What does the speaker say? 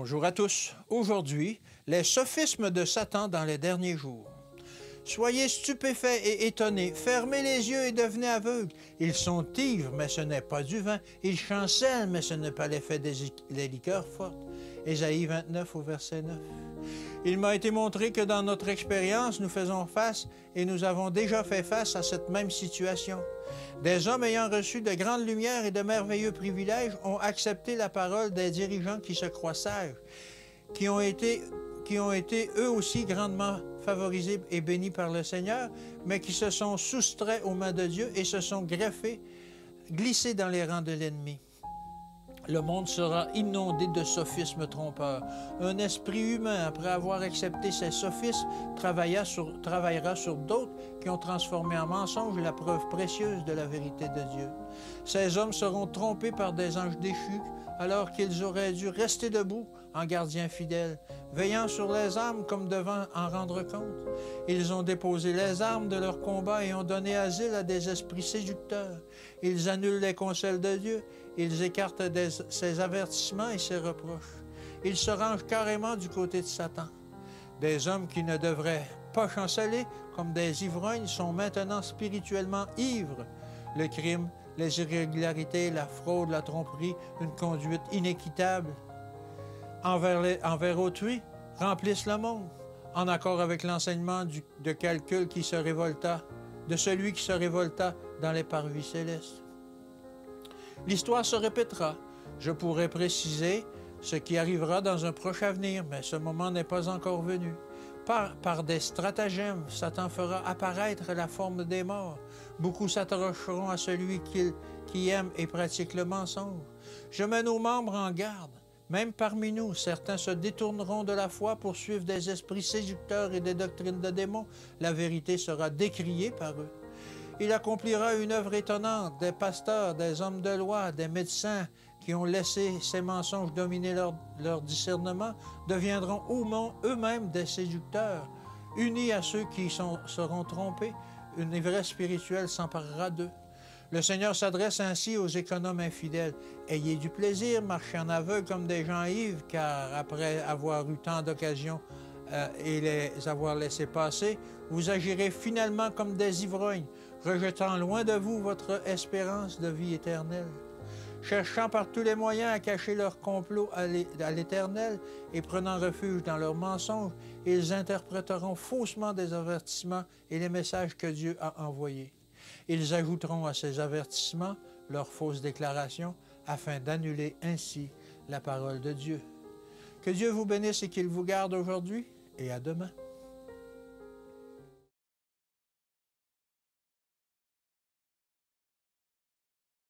Bonjour à tous. Aujourd'hui, les sophismes de Satan dans les derniers jours. Soyez stupéfaits et étonnés, fermez les yeux et devenez aveugles. Ils sont ivres, mais ce n'est pas du vin. Ils chancellent, mais ce n'est pas l'effet des liqueurs fortes. Ésaïe 29 au verset 9. Il m'a été montré que dans notre expérience, nous faisons face et nous avons déjà fait face à cette même situation. Des hommes ayant reçu de grandes lumières et de merveilleux privilèges ont accepté la parole des dirigeants qui se croient sages, qui ont été eux aussi grandement favorisés et bénis par le Seigneur, mais qui se sont soustraits aux mains de Dieu et se sont glissés dans les rangs de l'ennemi. Le monde sera inondé de sophismes trompeurs. Un esprit humain, après avoir accepté ces sophismes, travaillera sur d'autres qui ont transformé en mensonge la preuve précieuse de la vérité de Dieu. Ces hommes seront trompés par des anges déchus, alors qu'ils auraient dû rester debout en gardiens fidèles, veillant sur les âmes comme devant en rendre compte. Ils ont déposé les armes de leur combat et ont donné asile à des esprits séducteurs. Ils annulent les conseils de Dieu. Ils écartent ses avertissements et ses reproches. Ils se rangent carrément du côté de Satan. Des hommes qui ne devraient pas chanceler comme des ivrognes sont maintenant spirituellement ivres. Le crime, les irrégularités, la fraude, la tromperie, une conduite inéquitable envers autrui remplissent le monde, en accord avec l'enseignement de calcul qui se révolta, de celui qui se révolta dans les parvis célestes. L'histoire se répétera. Je pourrais préciser ce qui arrivera dans un proche avenir, mais ce moment n'est pas encore venu. Par des stratagèmes, Satan fera apparaître la forme des morts. Beaucoup s'attacheront à celui qui aime et pratique le mensonge. Je mets nos membres en garde. Même parmi nous, certains se détourneront de la foi pour suivre des esprits séducteurs et des doctrines de démons. La vérité sera décriée par eux. Il accomplira une œuvre étonnante. Des pasteurs, des hommes de loi, des médecins qui ont laissé ces mensonges dominer leur discernement deviendront eux-mêmes des séducteurs. Unis à ceux qui seront trompés, une ivresse spirituelle s'emparera d'eux. Le Seigneur s'adresse ainsi aux économes infidèles. Ayez du plaisir, marchez en aveugle comme des gens ivres, car après avoir eu tant d'occasions et les avoir laissés passer, vous agirez finalement comme des ivrognes, rejetant loin de vous votre espérance de vie éternelle. Cherchant par tous les moyens à cacher leur complot à l'Éternel et prenant refuge dans leurs mensonges, ils interpréteront faussement des avertissements et les messages que Dieu a envoyés. Ils ajouteront à ces avertissements leurs fausses déclarations afin d'annuler ainsi la parole de Dieu. Que Dieu vous bénisse et qu'il vous garde aujourd'hui et à demain.